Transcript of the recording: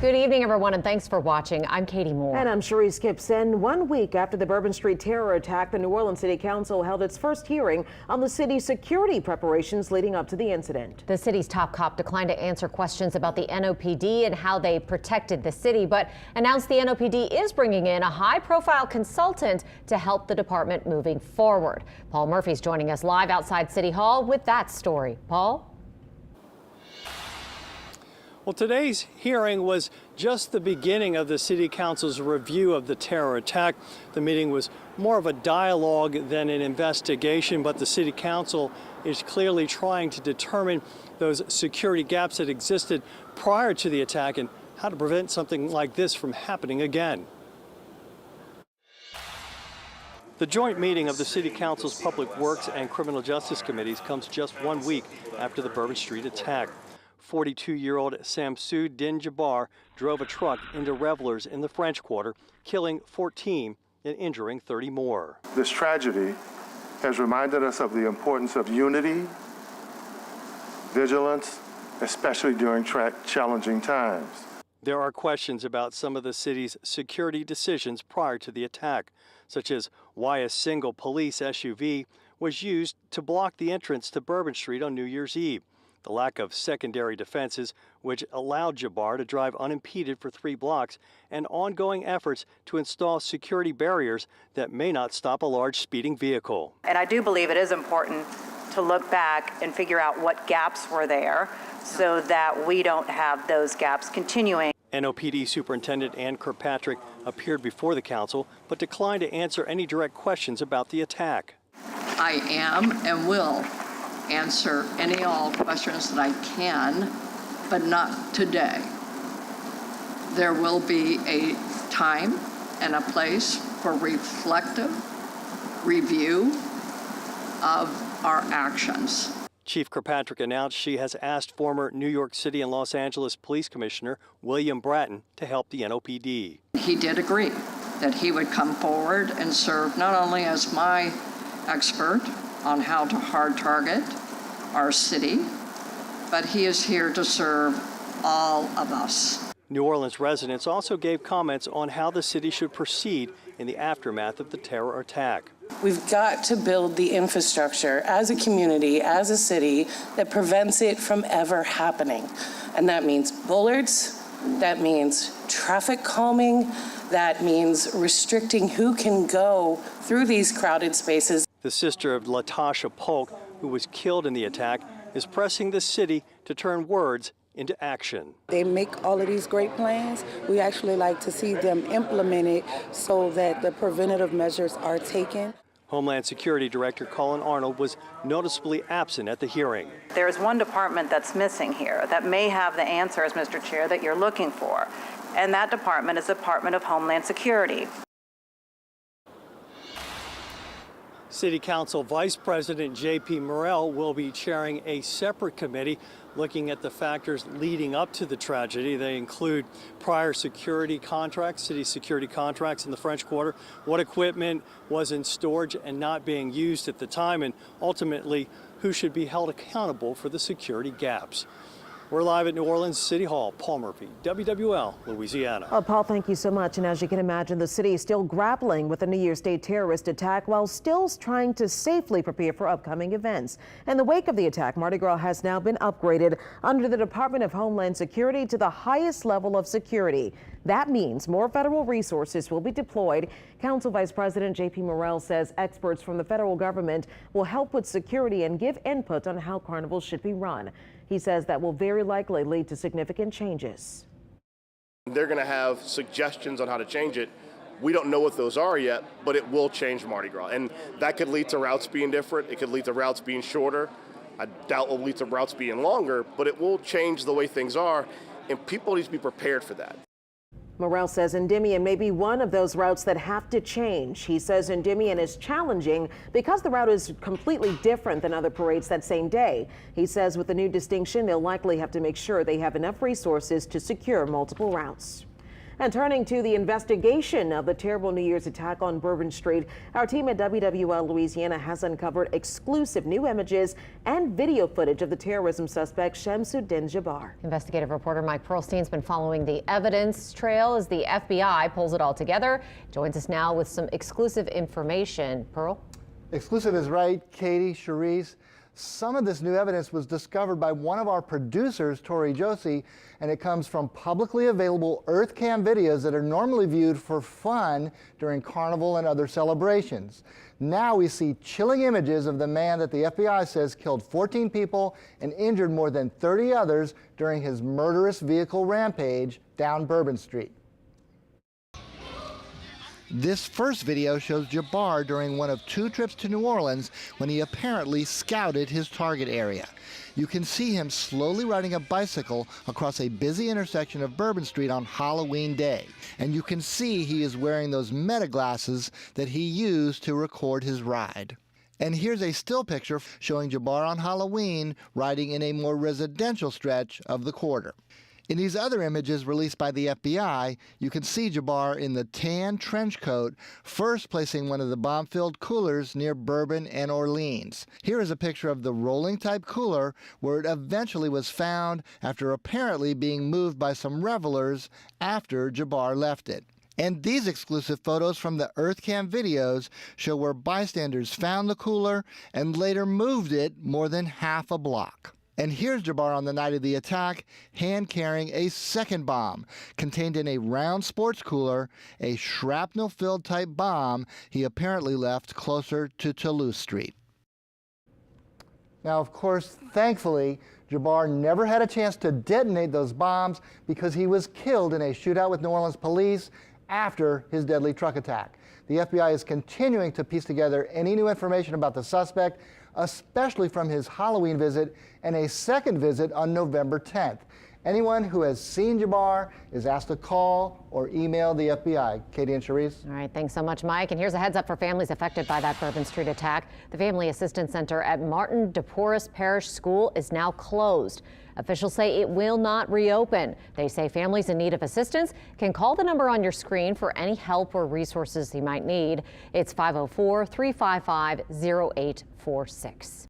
Good evening, everyone, and thanks for watching. I'm Katie Moore. And I'm Cherise Gibson. 1 week after the Bourbon Street terror attack, the New Orleans City Council held its first hearing on the city's security preparations leading up to the incident. The city's top cop declined to answer questions about the NOPD and how they protected the city, but announced the NOPD is bringing in a high-profile consultant to help the department moving forward. Paul Murphy's joining us live outside City Hall with that story. Paul? Well, today's hearing was just the beginning of the City Council's review of the terror attack. The meeting was more of a dialogue than an investigation, but the City Council is clearly trying to determine those security gaps that existed prior to the attack and how to prevent something like this from happening again. The joint meeting of the City Council's Public Works and Criminal Justice Committees comes just 1 week after the Bourbon Street attack. 42-year-old Samsud Din Jabbar drove a truck into revelers in the French Quarter, killing 14 and injuring 30 more. This tragedy has reminded us of the importance of unity, vigilance, especially during challenging times. There are questions about some of the city's security decisions prior to the attack, such as why a single police SUV was used to block the entrance to Bourbon Street on New Year's Eve, the lack of secondary defenses, which allowed Jabbar to drive unimpeded for 3 blocks, and ongoing efforts to install security barriers that may not stop a large speeding vehicle. And I do believe it is important to look back and figure out what gaps were there so that we don't have those gaps continuing. NOPD Superintendent Ann Kirkpatrick appeared before the council, but declined to answer any direct questions about the attack. I am and will answer any all questions that I can, but not today. There will be a time and a place for reflective review of our actions. Chief Kirkpatrick announced she has asked former New York City and Los Angeles Police Commissioner William Bratton to help the NOPD. He did agree that he would come forward and serve not only as my expert on how to hard target our city, but he is here to serve all of us. New Orleans residents also gave comments on how the city should proceed in the aftermath of the terror attack. We've got to build the infrastructure as a community, as a city, that prevents it from ever happening. And that means bullards, that means traffic calming, that means restricting who can go through these crowded spaces. The sister of Latasha Polk, who was killed in the attack, is pressing the city to turn words into action. They make all of these great plans. We actually like to see them implemented so that the preventative measures are taken. Homeland Security Director Colin Arnold was noticeably absent at the hearing. There's one department that's missing here that may have the answers, Mr. Chair, that you're looking for, and that department is the Department of Homeland Security. City Council Vice President J.P. Morrell will be chairing a separate committee looking at the factors leading up to the tragedy. They include prior security contracts, city security contracts in the French Quarter, what equipment was in storage and not being used at the time, and ultimately who should be held accountable for the security gaps. We're live at New Orleans City Hall. Paul Murphy, WWL, Louisiana. Paul, thank you so much. And as you can imagine, the city is still grappling with the New Year's Day terrorist attack while still trying to safely prepare for upcoming events. In the wake of the attack, Mardi Gras has now been upgraded under the Department of Homeland Security to the highest level of security. That means more federal resources will be deployed. Council Vice President J.P. Morrell says experts from the federal government will help with security and give input on how carnivals should be run. He says that will very likely lead to significant changes. They're going to have suggestions on how to change it. We don't know what those are yet, but it will change Mardi Gras. And that could lead to routes being different. It could lead to routes being shorter. I doubt it will lead to routes being longer, but it will change the way things are, and people need to be prepared for that. Morrell says Endymion may be one of those routes that have to change. He says Endymion is challenging because the route is completely different than other parades that same day. He says with the new distinction, they'll likely have to make sure they have enough resources to secure multiple routes. And turning to the investigation of the terrible New Year's attack on Bourbon Street, our team at WWL Louisiana has uncovered exclusive new images and video footage of the terrorism suspect Shamsuddin Jabbar. Investigative reporter Mike Pearlstein's been following the evidence trail as the FBI pulls it all together. Joins us now with some exclusive information. Pearl? Exclusive is right, Katie, Cherise. Some of this new evidence was discovered by one of our producers, Tori Josie, and it comes from publicly available EarthCam videos that are normally viewed for fun during Carnival and other celebrations. Now we see chilling images of the man that the FBI says killed 14 people and injured more than 30 others during his murderous vehicle rampage down Bourbon Street. This first video shows Jabbar during one of 2 trips to New Orleans when he apparently scouted his target area. You can see him slowly riding a bicycle across a busy intersection of Bourbon Street on Halloween Day. And you can see he is wearing those meta glasses that he used to record his ride. And here's a still picture showing Jabbar on Halloween riding in a more residential stretch of the quarter. In these other images released by the FBI, you can see Jabbar in the tan trench coat, first placing one of the bomb-filled coolers near Bourbon and Orleans. Here is a picture of the rolling type cooler where it eventually was found after apparently being moved by some revelers after Jabbar left it. And these exclusive photos from the EarthCam videos show where bystanders found the cooler and later moved it more than half a block. And here's Jabbar on the night of the attack, hand-carrying a second bomb, contained in a round sports cooler, a shrapnel-filled type bomb he apparently left closer to Toulouse Street. Now, of course, thankfully, Jabbar never had a chance to detonate those bombs because he was killed in a shootout with New Orleans police after his deadly truck attack. The FBI is continuing to piece together any new information about the suspect, especially from his Halloween visit and a second visit on November 10th. Anyone who has seen Jabbar is asked to call or email the FBI. Katie and Cherise. All right, thanks so much, Mike. And here's a heads up for families affected by that Bourbon Street attack. The Family Assistance Center at Martin de Porres Parish School is now closed. Officials say it will not reopen. They say families in need of assistance can call the number on your screen for any help or resources you might need. It's 504-355-0846.